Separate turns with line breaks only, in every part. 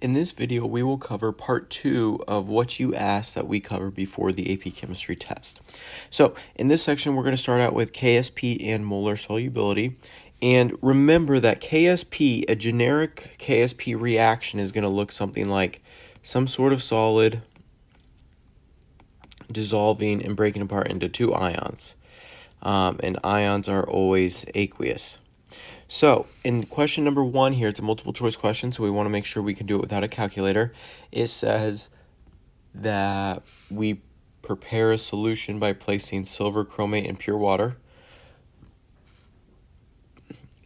In this video, we will cover part 2 of what you asked that we cover before the AP Chemistry test. So in this section, we're going to start out with KSP and molar solubility. And remember that KSP, a generic KSP reaction, is going to look something like some sort of solid dissolving and breaking apart into two ions. And ions are always aqueous. So, in question number 1 here, it's a multiple choice question, so we want to make sure we can do it without a calculator. It says that we prepare a solution by placing silver chromate in pure water.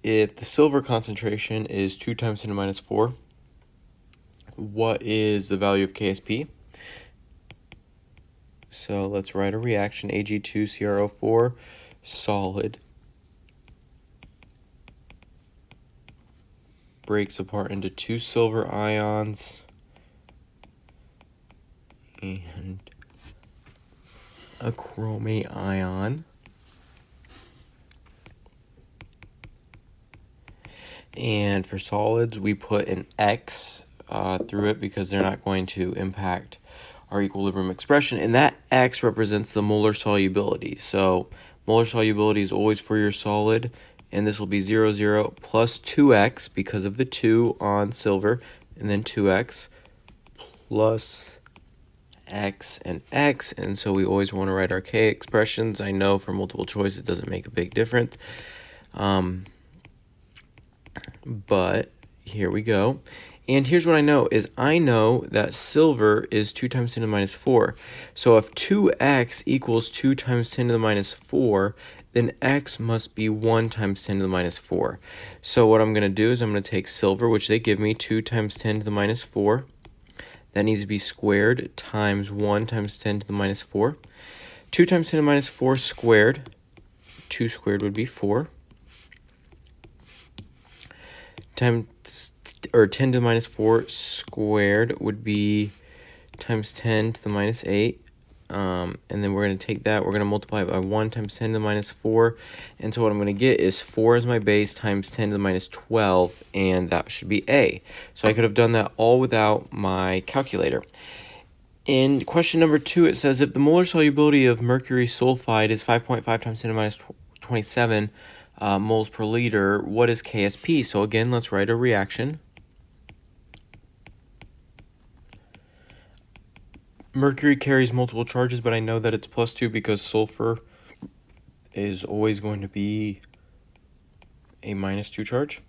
If the silver concentration is 2 times 10 to the minus 4, what is the value of KSP? So let's write a reaction, Ag2CrO4, solid, breaks apart into 2 silver ions and a chromate ion. And for solids, we put an X through it because they're not going to impact our equilibrium expression. And that X represents the molar solubility. So molar solubility is always for your solid. And this will be 0, 0 plus 2x because of the 2 on silver, and then 2x plus x and x. And so we always want to write our K expressions. I know for multiple choice it doesn't make a big difference. But here we go. And here's what I know is I know that silver is 2 times 10 to the minus 4. So if 2x equals 2 times 10 to the minus 4, then x must be 1 times 10 to the minus 4. So what I'm going to do is I'm going to take silver, which they give me, 2 times 10 to the minus 4. That needs to be squared times 1 times 10 to the minus 4. 2 times 10 to the minus 4 squared. 2 squared would be 4. Times, or 10 to the minus 4 squared would be times 10 to the minus 8. And then we're going to take that, we're going to multiply it by 1 times 10 to the minus 4. And so what I'm going to get is 4 as my base times 10 to the minus 12, and that should be A. So I could have done that all without my calculator. In question number 2, it says if the molar solubility of mercury sulfide is 5.5 times 10 to the minus 27 moles per liter, what is KSP? So again, let's write a reaction. Mercury carries multiple charges, but I know that it's +2 because sulfur is always going to be a -2 charge.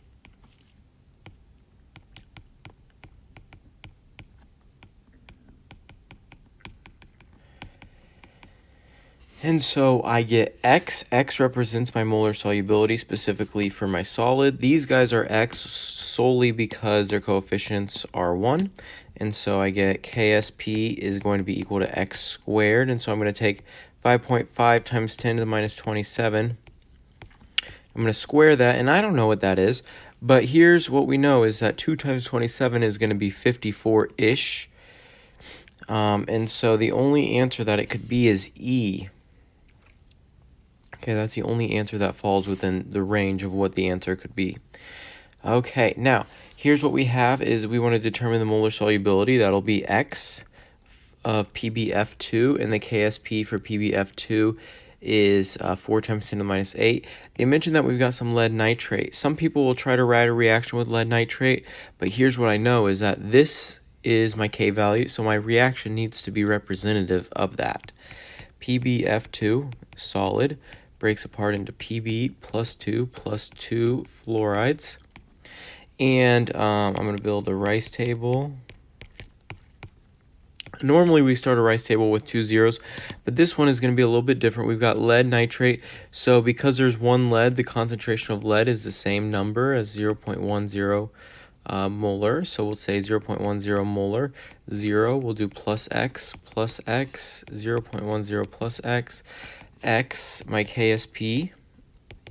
And so I get X. X represents my molar solubility, specifically for my solid. These guys are X solely because their coefficients are 1. And so I get KSP is going to be equal to X squared. And so I'm going to take 5.5 times 10 to the minus 27. I'm going to square that, and I don't know what that is. But here's what we know is that 2 times 27 is going to be 54-ish. And so the only answer that it could be is E. Okay, that's the only answer that falls within the range of what the answer could be. Okay, now, here's what we have is we want to determine the molar solubility. That'll be X of PbF2, and the KSP for PbF2 is 4 times 10 to the minus 8. They mentioned that we've got some lead nitrate. Some people will try to write a reaction with lead nitrate, but here's what I know is that this is my K value, so my reaction needs to be representative of that. PbF2, solid, breaks apart into Pb plus 2 fluorides. And I'm going to build a rice table. Normally we start a rice table with 2 zeros, but this one is going to be a little bit different. We've got lead nitrate, so because there's one lead, the concentration of lead is the same number as 0.10 molar. So we'll say 0.10 molar, 0, we'll do plus x, 0.10 plus x. X, my KSP,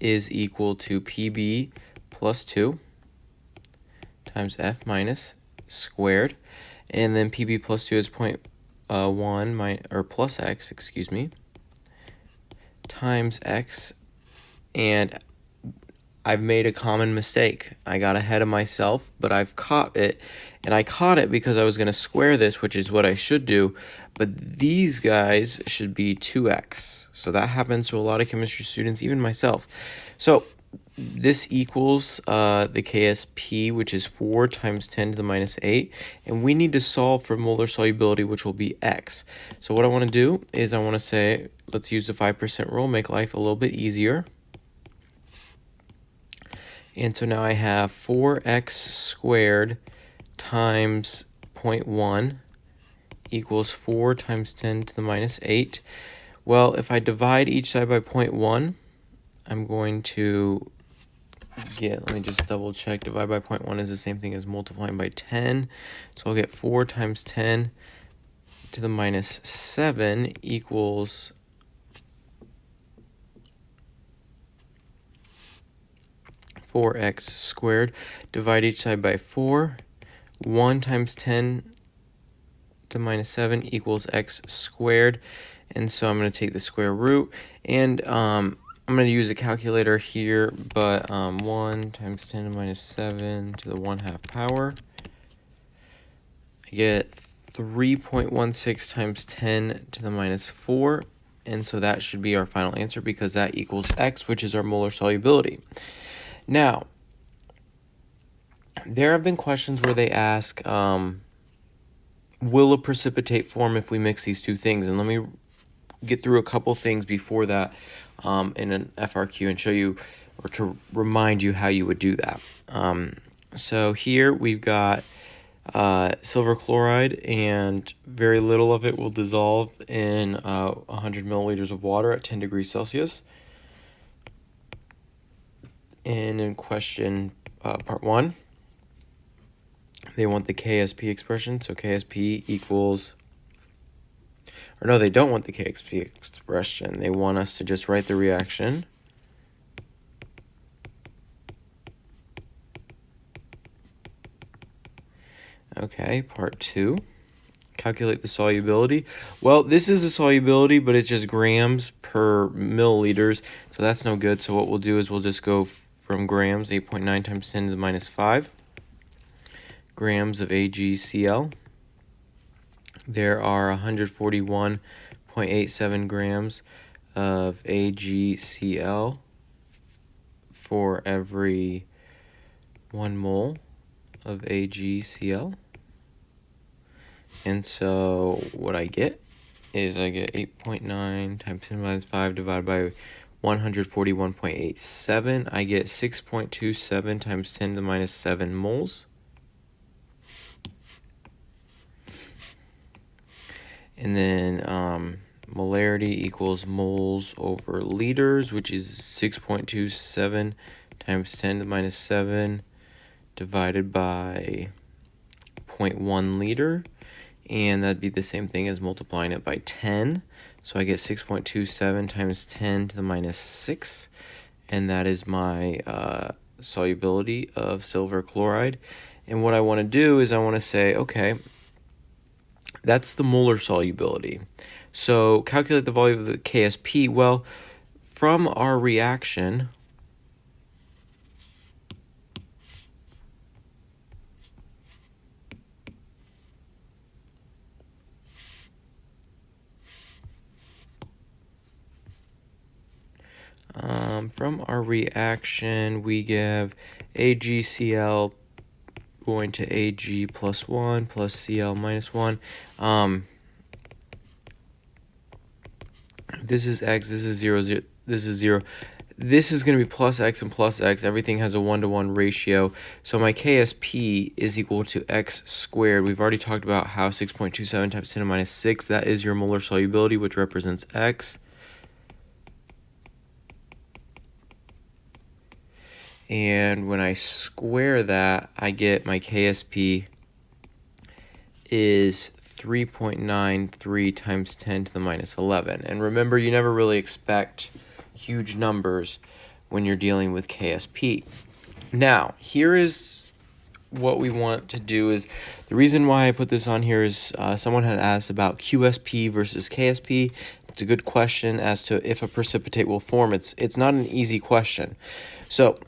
is equal to Pb plus 2 times F minus squared. And then Pb plus 2 is 0.1 or plus x, excuse me, times x. And I've made a common mistake. I got ahead of myself, but I've caught it. And I caught it because I was going to square this, which is what I should do. But these guys should be 2x. So that happens to a lot of chemistry students, even myself. So this equals the KSP, which is 4 times 10 to the minus 8. And we need to solve for molar solubility, which will be x. So what I want to do is I want to say, let's use the 5% rule, make life a little bit easier. And so now I have 4x squared times 0.1 equals 4 times 10 to the minus 8. Well, if I divide each side by 0.1, I'm going to get, let me just double check, divide by 0.1 is the same thing as multiplying by 10. So I'll get 4 times 10 to the minus 7 equals 4x squared. Divide each side by 4. 1 times 10 to minus 7 equals x squared. And so I'm going to take the square root. And I'm going to use a calculator here, but 1 times 10 to minus 7 to the 1/2 power. I get 3.16 times 10 to the minus 4. And so that should be our final answer because that equals x, which is our molar solubility. Now, there have been questions where they ask, will a precipitate form if we mix these two things? And let me get through a couple things before that in an FRQ and show you, or to remind you how you would do that. So here we've got silver chloride, and very little of it will dissolve in 100 milliliters of water at 10 degrees Celsius. And in question part 1, they want the KSP expression. So KSP equals, or no, they don't want the KSP expression. They want us to just write the reaction. Okay, part 2. Calculate the solubility. Well, this is a solubility, but it's just grams per milliliters, so that's no good. So what we'll do is we'll just go from grams, 8.9 times 10 to the minus 5 grams of AgCl. There are 141.87 grams of AgCl for every 1 mole of AgCl. And so what I get is I get 8.9 times 10 to the minus 5 divided by 141.87. I get 6.27 times 10 to the minus 7 moles. And then molarity equals moles over liters, which is 6.27 times 10 to the minus 7 divided by 0.1 liter. And that'd be the same thing as multiplying it by 10. So I get 6.27 times 10 to the minus 6. And that is my solubility of silver chloride. And what I want to do is I want to say, okay, that's the molar solubility. So calculate the volume of the KSP. Well, from our reaction, we give AgCl going to Ag plus 1 plus Cl minus 1. This is x, this is 0, 0, this is 0. This is going to be plus x and plus x. Everything has a 1-to-1 ratio. So my KSP is equal to x squared. We've already talked about how 6.27 times 10 to the minus 6, that is your molar solubility, which represents x. And when I square that, I get my KSP is 3.93 times 10 to the minus 11. And remember, you never really expect huge numbers when you're dealing with KSP. Now, here is what we want to do. Is the reason why I put this on here is someone had asked about QSP versus KSP. It's a good question as to if a precipitate will form. It's not an easy question. So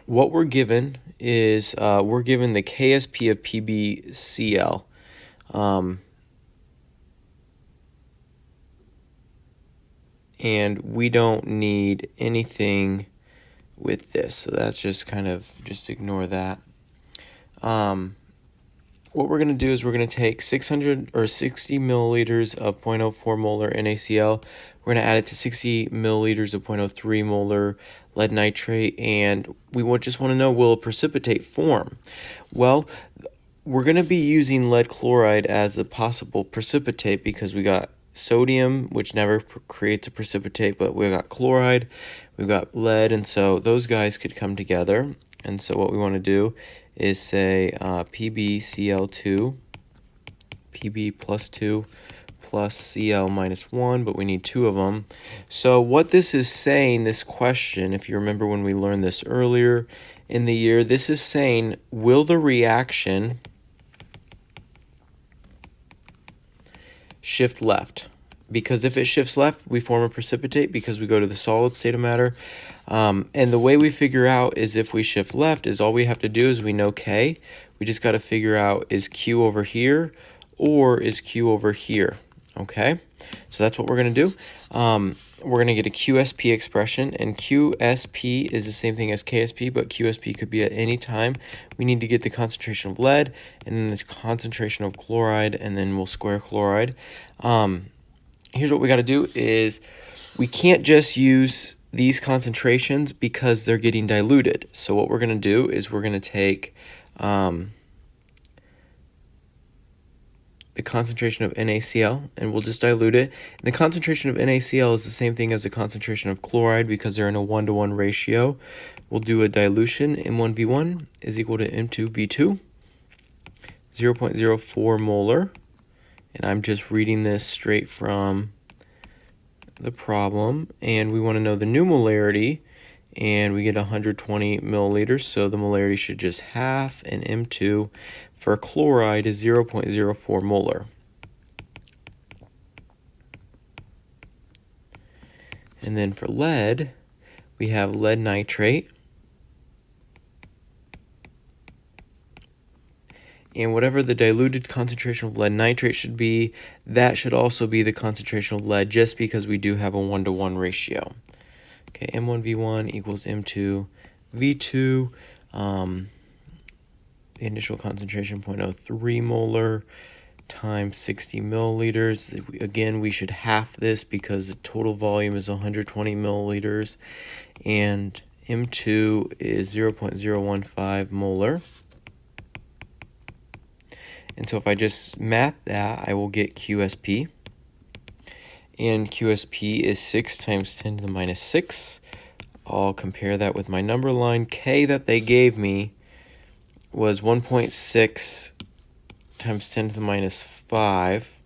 what we're given is we're given the KSP of PbCl. And we don't need anything with this, so that's just kind of, just ignore that. What we're going to do is we're going to take 600 or 60 milliliters of 0.04 molar NaCl. We're going to add it to 60 milliliters of 0.03 molar lead nitrate, and we just want to know, will a precipitate form? Well, we're going to be using lead chloride as a possible precipitate because we got sodium, which never creates a precipitate, but we've got chloride, we've got lead, and so those guys could come together. And so what we want to do is say PbCl2, Pb plus 2 plus Cl minus 1, but we need 2 of them. So what this is saying, this question, if you remember when we learned this earlier in the year, this is saying, will the reaction shift left? Because if it shifts left, we form a precipitate because we go to the solid state of matter. And the way we figure out is if we shift left is all we have to do is we know K. We just got to figure out, is Q over here or is Q over here? Okay, so that's what we're going to do. We're going to get a QSP expression, and QSP is the same thing as KSP, but QSP could be at any time. We need to get the concentration of lead, and then the concentration of chloride, and then we'll square chloride. Here's what we got to do is we can't just use these concentrations because they're getting diluted. So what we're going to do is we're going to take the concentration of NaCl, and we'll just dilute it. And the concentration of NaCl is the same thing as the concentration of chloride because they're in a 1-to-1 ratio. We'll do a dilution. M1V1 is equal to M2V2, 0.04 molar. And I'm just reading this straight from the problem. And we want to know the new molarity, and we get 120 milliliters, so the molarity should just half, and M2 for chloride is 0.04 molar. And then for lead, we have lead nitrate. And whatever the diluted concentration of lead nitrate should be, that should also be the concentration of lead, just because we do have a 1-to-1 ratio. Okay, M1V1 equals M2V2. The initial concentration 0.03 molar times 60 milliliters. Again, we should half this because the total volume is 120 milliliters. And M2 is 0.015 molar. And so if I just math that, I will get QSP. And QSP is 6 times 10 to the minus 6. I'll compare that with my number line. K that they gave me was 1.6 times 10 to the minus 5.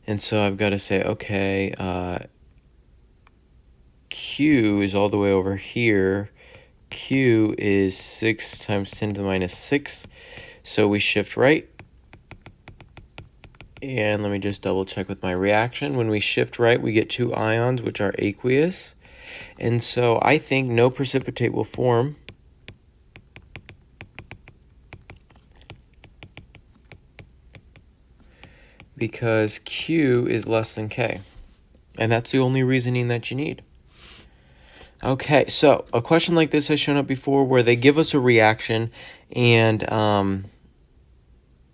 And so I've got to say, okay, Q is all the way over here. Q is 6 times 10 to the minus 6. So we shift right. And let me just double check with my reaction. When we shift right, we get 2 ions, which are aqueous. And so I think no precipitate will form because Q is less than K. And that's the only reasoning that you need. Okay, so a question like this has shown up before where they give us a reaction and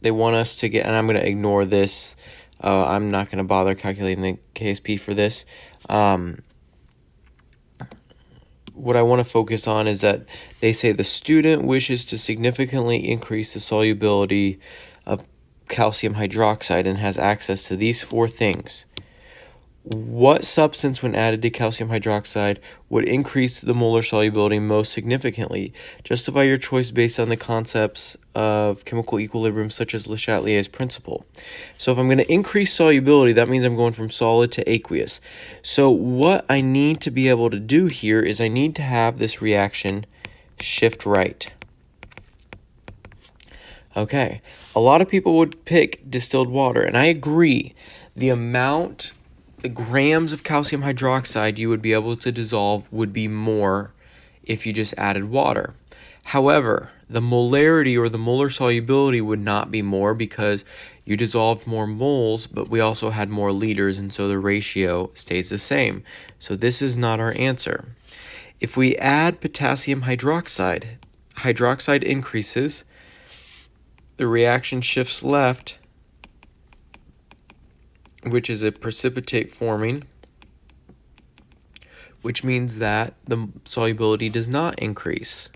they want us to get, and I'm going to ignore this. I'm not going to bother calculating the KSP for this. What I want to focus on is that they say the student wishes to significantly increase the solubility of calcium hydroxide and has access to these 4 things. What substance, when added to calcium hydroxide, would increase the molar solubility most significantly? Justify your choice based on the concepts of chemical equilibrium, such as Le Chatelier's principle. So if I'm going to increase solubility, that means I'm going from solid to aqueous. So what I need to be able to do here is I need to have this reaction shift right. Okay, a lot of people would pick distilled water, and I agree. The amount the grams of calcium hydroxide you would be able to dissolve would be more if you just added water. However, the molarity or the molar solubility would not be more because you dissolved more moles, but we also had more liters, and so the ratio stays the same. So this is not our answer. If we add potassium hydroxide, hydroxide increases, the reaction shifts left, which is a precipitate forming, which means that the solubility does not increase.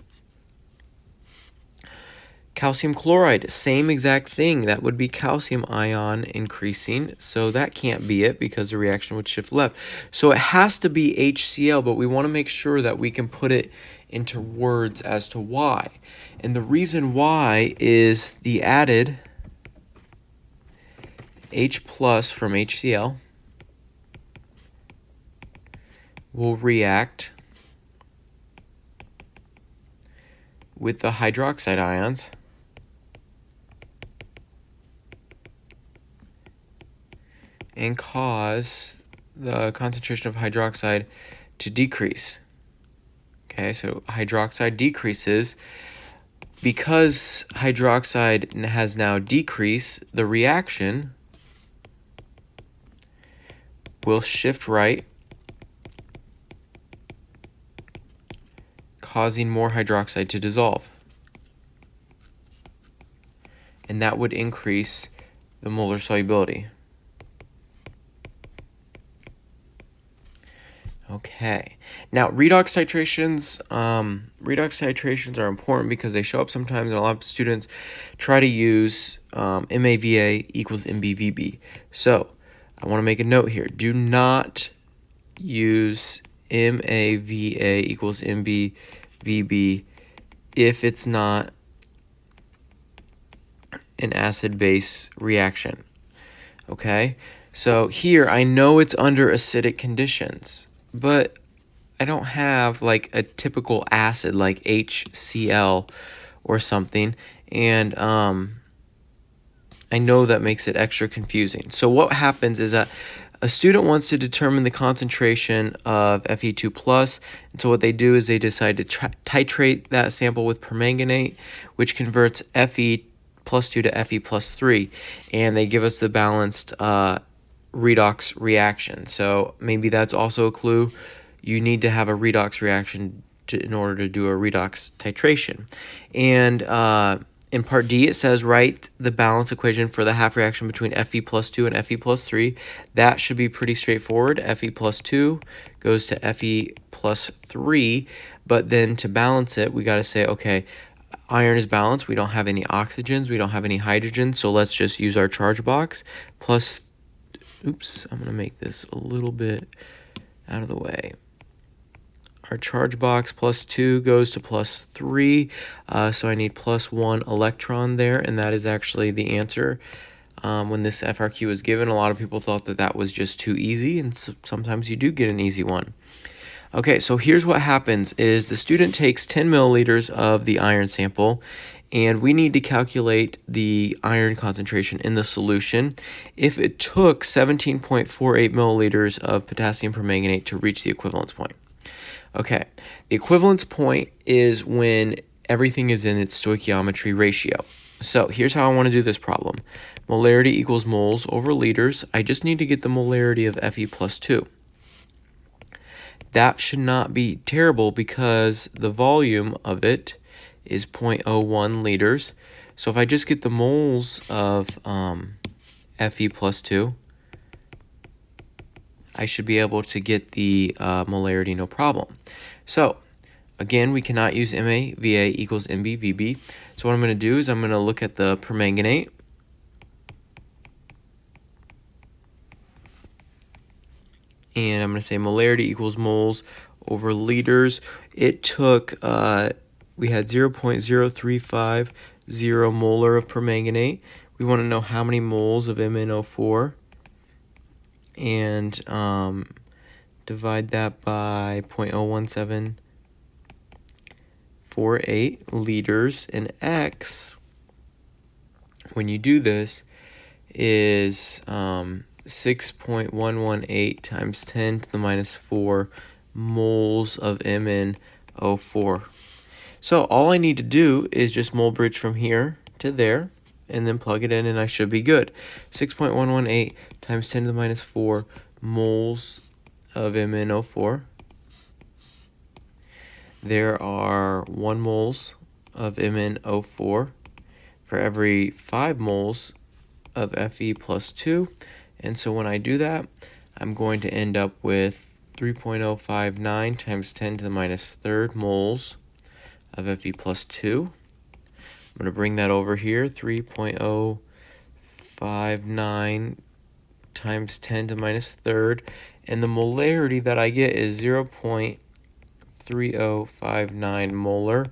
Calcium chloride, same exact thing. That would be calcium ion increasing, so that can't be it because the reaction would shift left. So it has to be HCl, but we want to make sure that we can put it into words as to why. And the reason why is the added H plus from HCl will react with the hydroxide ions and cause the concentration of hydroxide to decrease. Okay, so hydroxide decreases. Because hydroxide has now decreased, the reaction will shift right, causing more hydroxide to dissolve. And that would increase the molar solubility. Okay, now redox titrations are important because they show up sometimes, and a lot of students try to use MAVA equals MBVB. So I want to make a note here. Do not use MAVA equals MBVB if it's not an acid-base reaction. Okay, so here I know it's under acidic conditions, but I don't have like a typical acid like HCl or something, and I know that makes it extra confusing. So what happens is that a student wants to determine the concentration of Fe2+, and so what they do is they decide to titrate that sample with permanganate, which converts Fe plus 2 to Fe plus 3, and they give us the balanced redox reaction. So maybe that's also a clue. You need to have a redox reaction in order to do a redox titration. And in part D, it says write the balance equation for the half reaction between Fe plus 2 and Fe plus 3. That should be pretty straightforward. Fe plus 2 goes to Fe plus 3, but then to balance it, we got to say, okay, iron is balanced. We don't have any oxygens. We don't have any hydrogen, so let's just use our charge box. Plus, oops, I'm going to make this a little bit out of the way. Our charge box plus 2 goes to plus 3, so I need plus 1 electron there, and that is actually the answer. When this FRQ was given, a lot of people thought that that was just too easy, and sometimes you do get an easy one. Okay, so here's what happens is the student takes 10 milliliters of the iron sample, and we need to calculate the iron concentration in the solution if it took 17.48 milliliters of potassium permanganate to reach the equivalence point. Okay, the equivalence point is when everything is in its stoichiometry ratio. So here's how I want to do this problem. Molarity equals moles over liters. I just need to get the molarity of Fe plus 2. That should not be terrible because the volume of it is 0.01 liters. So if I just get the moles of Fe plus 2, I should be able to get the molarity no problem. So again, we cannot use MAVA equals MBVB. So what I'm going to do is I'm going to look at the permanganate. And I'm going to say molarity equals moles over liters. It took, we had 0.0350 molar of permanganate. We want to know how many moles of MnO4. And divide that by 0.01748 liters. And X, when you do this, is 6.118 times 10 to the minus 4 moles of MnO4. So all I need to do is just mole bridge from here to there, and then plug it in, and I should be good. 6.118 times 10 to the minus 4 moles of MnO4. There are 1 moles of MnO4 for every 5 moles of Fe plus 2. And so when I do that, I'm going to end up with 3.059 times 10 to the minus 3rd moles of Fe plus 2. I'm going to bring that over here, 3.059 times 10 to the minus 3rd. And the molarity that I get is 0.3059 molar,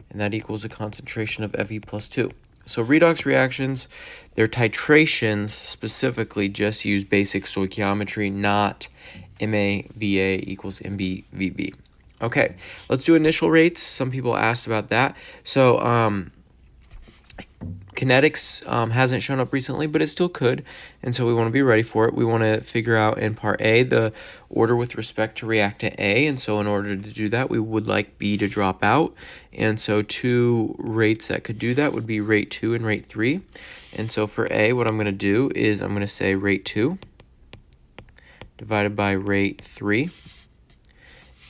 and that equals a concentration of Fe plus 2. So redox reactions, their titrations specifically just use basic stoichiometry, not MAVA equals MBVB. Okay, let's do initial rates. Some people asked about that. So kinetics hasn't shown up recently, but it still could, and so we want to be ready for it. We want to figure out in part A the order with respect to reactant A, and so in order to do that, we would like B to drop out, and so 2 rates that could do that would be rate 2 and rate 3. And so for A, what I'm going to do is I'm going to say rate 2 divided by rate 3,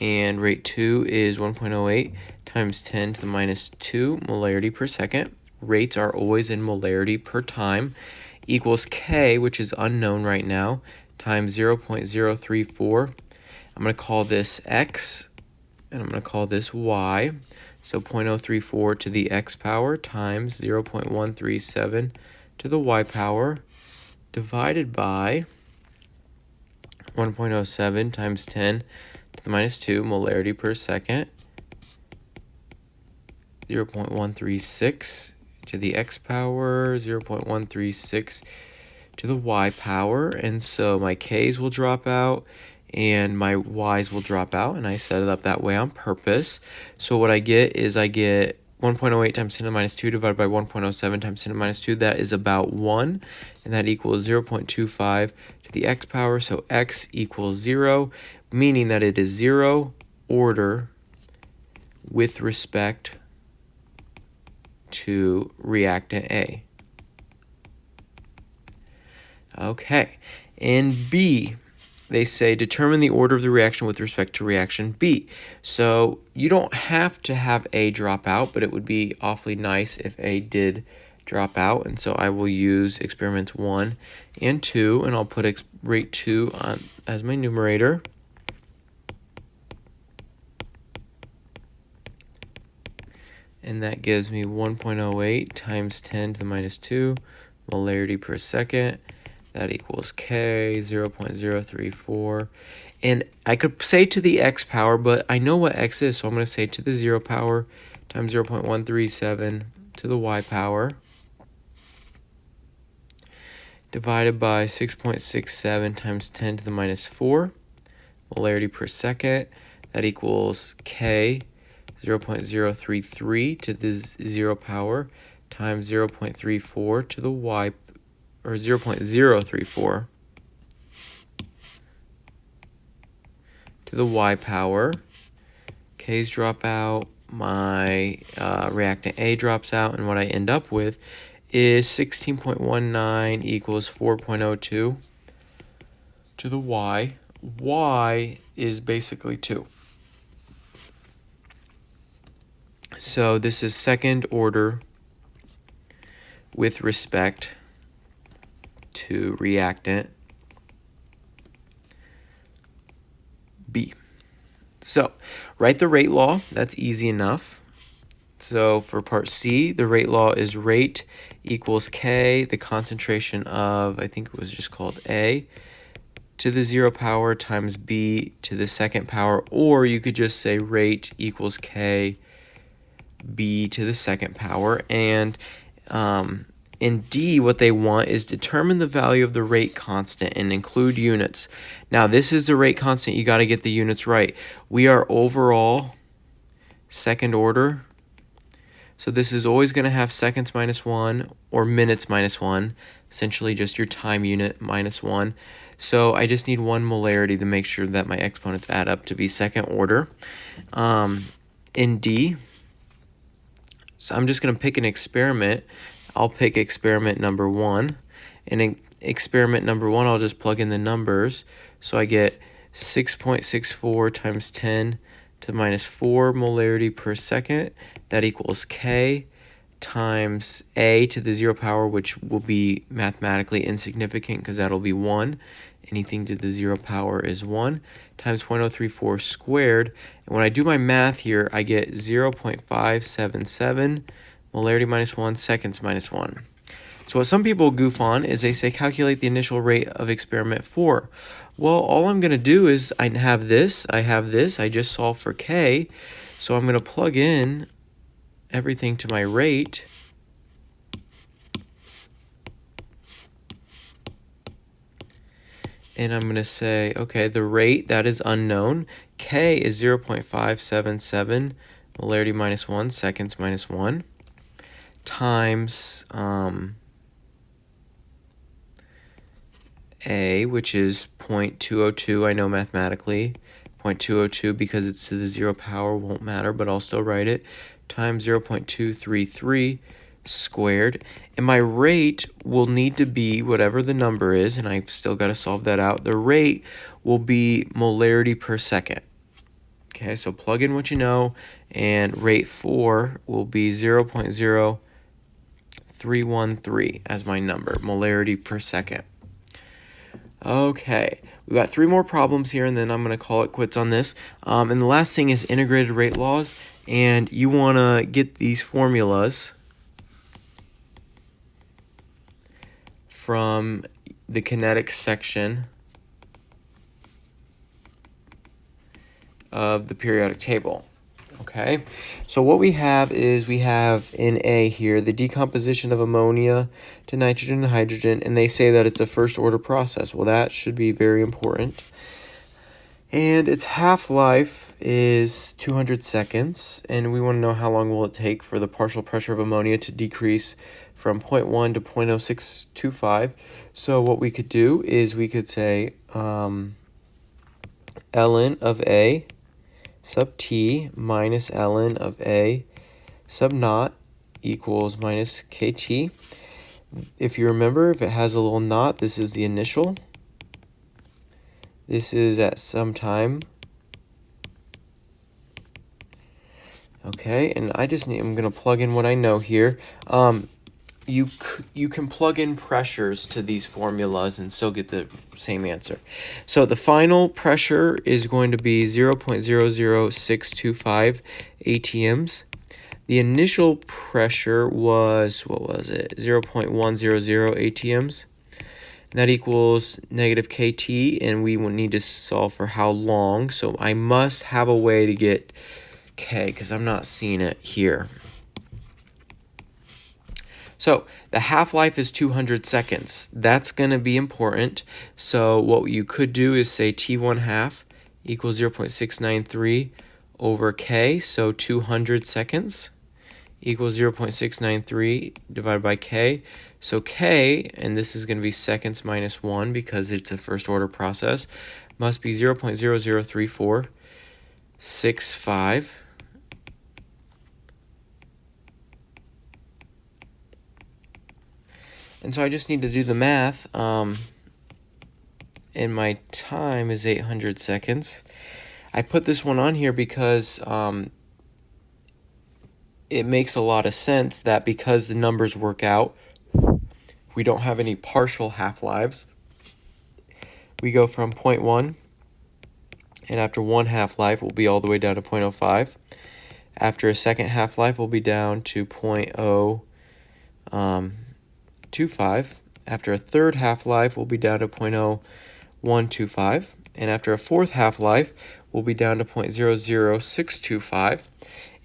and rate 2 is 1.08 times 10 to the minus 2 molarity per second. Rates are always in molarity per time, equals K, which is unknown right now, times 0.034. I'm going to call this X, and I'm going to call this Y. So 0.034 to the X power times 0.137 to the Y power divided by 1.07 times 10 to the minus 2 molarity per second, 0.136 to the X power, 0.136 to the Y power, and so my K's will drop out and my Y's will drop out, and I set it up that way on purpose. So what I get is I get 1.08 times 10 to the minus 2 divided by 1.07 times 10 to the minus 2. That is about 1, and that equals 0.25 to the X power, so X equals 0, meaning that it is 0 order with respect to reactant A. Okay, in B, they say determine the order of the reaction with respect to reaction B. So you don't have to have A drop out, but it would be awfully nice if A did drop out. And so I will use experiments 1 and 2, and I'll put rate 2 on as my numerator. And that gives me 1.08 times 10 to the minus 2 molarity per second. That equals K, 0.034. And I could say to the X power, but I know what X is, so I'm going to say to the 0 power times 0.137 to the Y power divided by 6.67 times 10 to the minus 4 molarity per second. That equals K, 0.033 to the 0 power times 0.34 to the Y, or 0.034 to the Y power. K's drop out, my reactant A drops out, and what I end up with is 16.19 equals 4.02 to the Y. Y is basically 2. So this is second order with respect to reactant B. So write the rate law. That's easy enough. So for part C, the rate law is rate equals K, the concentration of, I think it was just called A, to the 0 power times B to the second power, or you could just say rate equals K, B to the second power. And in D, what they want is determine the value of the rate constant and include units. Now, this is the rate constant. You got to get the units right. We are overall second order. So this is always going to have seconds minus 1 or minutes minus 1, essentially just your time unit minus 1. So I just need one molarity to make sure that my exponents add up to be second order. In D, so I'm just going to pick an experiment. I'll pick experiment number 1. And in experiment number 1, I'll just plug in the numbers. So I get 6.64 times 10 to the minus 4 molarity per second. That equals K times A to the 0 power, which will be mathematically insignificant because that'll be 1. Anything to the 0 power is 1, times 0.034 squared. And when I do my math here, I get 0.577 molarity minus 1 seconds minus 1. So what some people goof on is they say calculate the initial rate of experiment 4. Well, all I'm going to do is I have this, I just solve for K. So I'm going to plug in everything to my rate. And I'm going to say, okay, the rate, that is unknown. K is 0.577 molarity minus 1 seconds minus 1 times A, which is 0.202, I know mathematically. 0.202 because it's to the 0 power won't matter, but I'll still write it, times 0.233 squared. And my rate will need to be whatever the number is, and I've still got to solve that out. The rate will be molarity per second. Okay, so plug in what you know, and rate 4 will be 0.0313 as my number, molarity per second. Okay, we've got 3 more problems here, and then I'm going to call it quits on this. And the last thing is integrated rate laws, and you want to get these formulas from the kinetic section of the periodic table. Okay, so what we have is we have in A here the decomposition of ammonia to nitrogen and hydrogen, and they say that it's a first order process. Well, that should be very important. And its half-life is 200 seconds, and we want to know how long will it take for the partial pressure of ammonia to decrease from 0.1 to 0.0625. So what we could do is we could say ln of A sub t minus ln of A sub naught equals minus kt. If you remember, if it has a little naught, this is the initial. This is at some time. Okay, and I'm going to plug in what I know here. You can plug in pressures to these formulas and still get the same answer. So the final pressure is going to be 0.00625 ATMs. The initial pressure was, what was it, 0.100 ATMs. That equals negative kt, and we will need to solve for how long. So I must have a way to get k, because I'm not seeing it here. So the half-life is 200 seconds. That's going to be important. So what you could do is say T1 half equals 0.693 over K. So 200 seconds equals 0.693 divided by K. So K, and this is going to be seconds minus 1 because it's a first order process, must be 0.003465. And so I just need to do the math, and my time is 800 seconds. I put this one on here because it makes a lot of sense that because the numbers work out, we don't have any partial half-lives. We go from 0.1, and after one half-life, we'll be all the way down to 0.05. After a second half-life, we'll be down to 0.025. After a third half-life, we'll be down to 0.0125. And after a fourth half-life, we'll be down to 0.00625.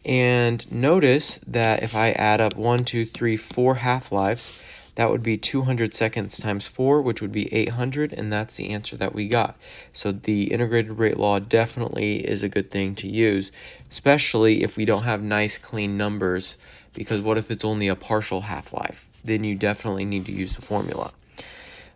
And notice that if I add up 1, 2, 3, 4 half-lives, that would be 200 seconds times 4, which would be 800, and that's the answer that we got. So the integrated rate law definitely is a good thing to use, especially if we don't have nice, clean numbers because what if it's only a partial half-life? Then you definitely need to use the formula.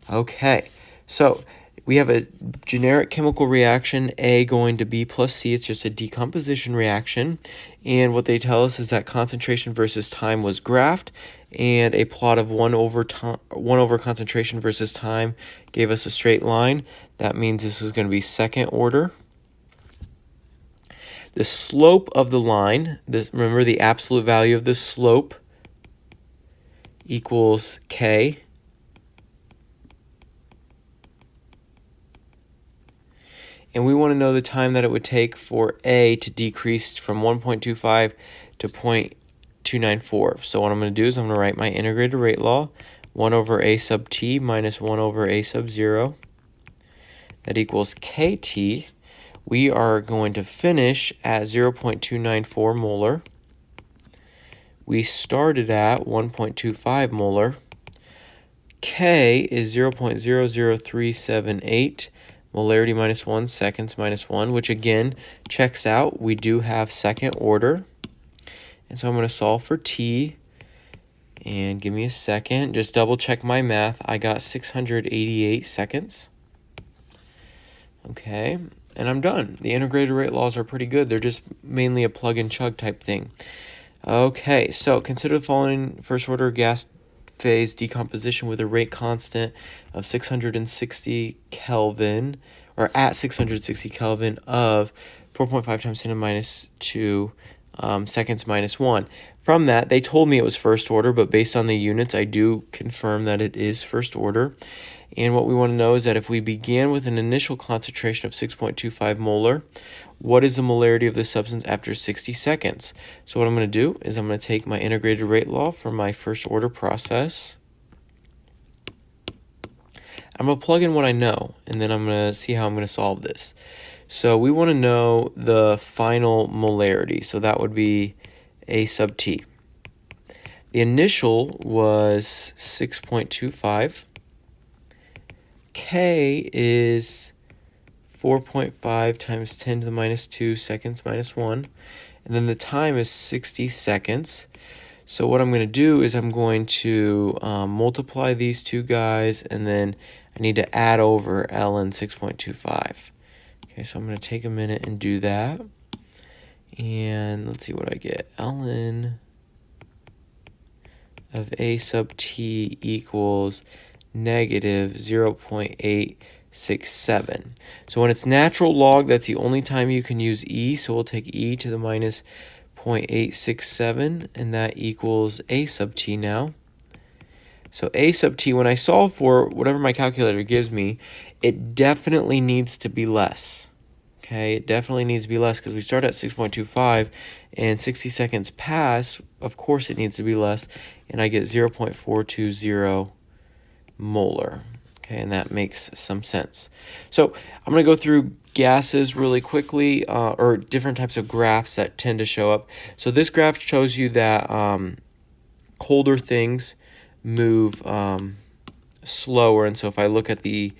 Okay, so we have a generic chemical reaction, A going to B plus C. It's just a decomposition reaction. And what they tell us is that concentration versus time was graphed, and a plot of 1 over concentration versus time gave us a straight line. That means this is going to be second order. The slope of the line, remember the absolute value of the slope equals K. And we want to know the time that it would take for A to decrease from 1.25 to 0.294. So what I'm going to do is I'm going to write my integrated rate law, 1 over A sub t minus 1 over A sub 0. That equals KT. We are going to finish at 0.294 molar. We started at 1.25 molar. K is 0.00378. Molarity minus 1, seconds minus 1, which again checks out. We do have second order. And so I'm going to solve for t. And give me a second. Just double check my math. I got 688 seconds. Okay, and I'm done. The integrated rate laws are pretty good. They're just mainly a plug and chug type thing. Okay, so consider the following first order gas phase decomposition with a rate constant of 660 Kelvin, or at 660 Kelvin of 4.5 times 10 to minus 2 seconds minus 1. From that, they told me it was first order, but based on the units, I do confirm that it is first order. And what we want to know is that if we began with an initial concentration of 6.25 molar, what is the molarity of the substance after 60 seconds? So what I'm going to do is I'm going to take my integrated rate law for my first order process. I'm going to plug in what I know, and then I'm going to see how I'm going to solve this. So we want to know the final molarity. So that would be A sub t. The initial was 6.25. K is 4.5 times 10 to the minus 2 seconds minus 1. And then the time is 60 seconds. So what I'm going to do is I'm going to multiply these two guys, and then I need to add over ln 6.25. Okay, so I'm going to take a minute and do that. And let's see what I get. Ln of A sub t equals negative 0.867. So when it's natural log, that's the only time you can use e. So we'll take e to the minus 0.867, and that equals A sub t now. So A sub t, when I solve for whatever my calculator gives me, it definitely needs to be less. Okay, it definitely needs to be less because we start at 6.25 and 60 seconds pass. Of course it needs to be less, and I get 0.420 molar. Okay, and that makes some sense. So I'm going to go through gases really quickly, or different types of graphs that tend to show up. So this graph shows you that colder things move slower, and so if I look at the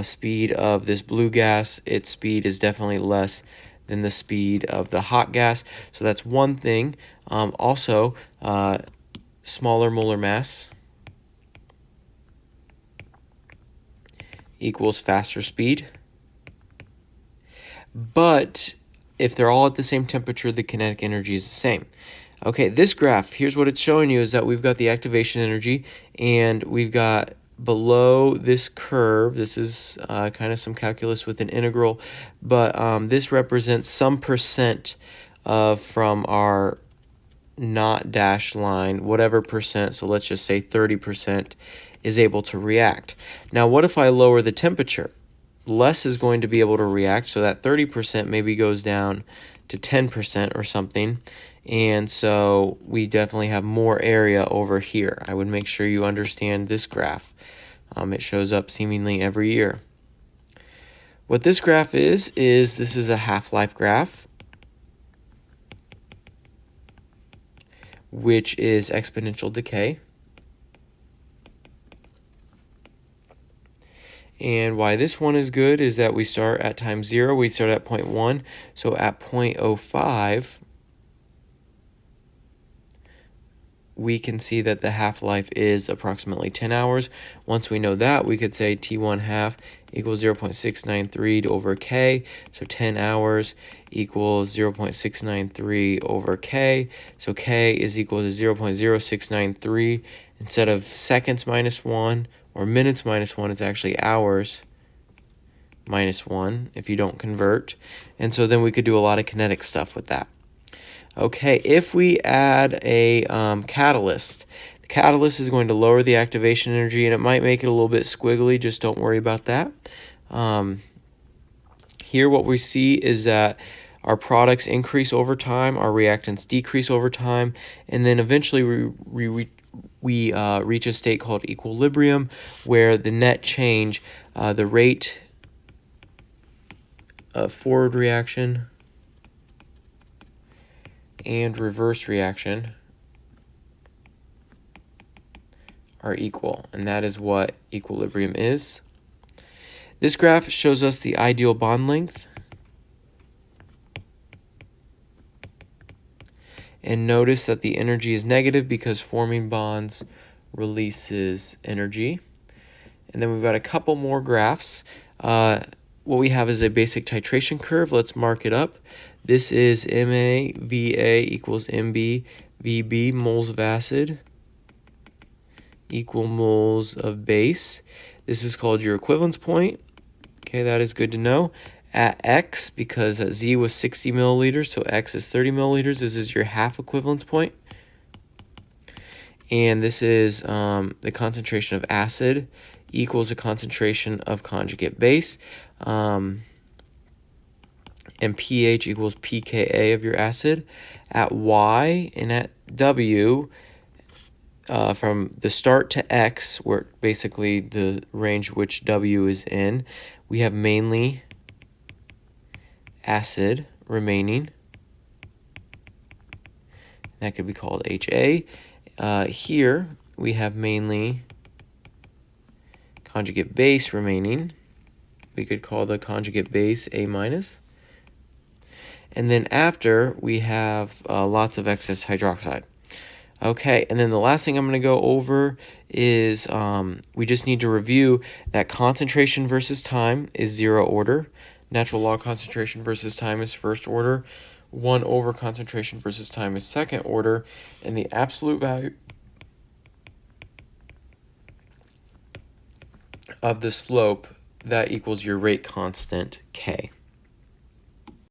speed of this blue gas, its speed is definitely less than the speed of the hot gas. So that's one thing. Also, smaller molar mass equals faster speed. But if they're all at the same temperature, the kinetic energy is the same. Okay, this graph, here's what it's showing you is that we've got the activation energy, and we've got below this curve, this is kind of some calculus with an integral, but this represents some percent of from our not dashed line, whatever percent, so let's just say 30% is able to react. Now what if I lower the temperature? Less is going to be able to react, so that 30% maybe goes down to 10% or something, and so we definitely have more area over here. I would make sure you understand this graph. It shows up seemingly every year. What this graph is this is a half-life graph, which is exponential decay. And why this one is good is that we start at time 0, we start at 0.1, so at 0.05, we can see that the half-life is approximately 10 hours. Once we know that, we could say T1 half equals 0.693 over K. So 10 hours equals 0.693 over K. So K is equal to 0.0693. Instead of seconds minus 1 or minutes minus 1, it's actually hours minus 1 if you don't convert. And so then we could do a lot of kinetic stuff with that. Okay, if we add a catalyst, the catalyst is going to lower the activation energy, and it might make it a little bit squiggly. Just don't worry about that. Here what we see is that our products increase over time, our reactants decrease over time, and then eventually we reach a state called equilibrium, where the net change, the rate of forward reaction and reverse reaction are equal, and that is what equilibrium is. This graph shows us the ideal bond length. And notice that the energy is negative because forming bonds releases energy. And then we've got a couple more graphs. What we have is a basic titration curve. Let's mark it up. This is MaVa equals Mb Vb, moles of acid equal moles of base. This is called your equivalence point. Okay, that is good to know. At X, because Z was 60 milliliters, so X is 30 milliliters, this is your half equivalence point. And this is the concentration of acid equals the concentration of conjugate base. And pH equals pKa of your acid. At Y and at W, from the start to X, where basically the range which W is in, we have mainly acid remaining. That could be called HA. Here we have mainly conjugate base remaining. We could call the conjugate base A minus. And then after, we have lots of excess hydroxide. Okay, and then the last thing I'm going to go over is we just need to review that concentration versus time is 0 order. Natural log concentration versus time is first order. 1 over concentration versus time is second order. And the absolute value of the slope, that equals your rate constant, K.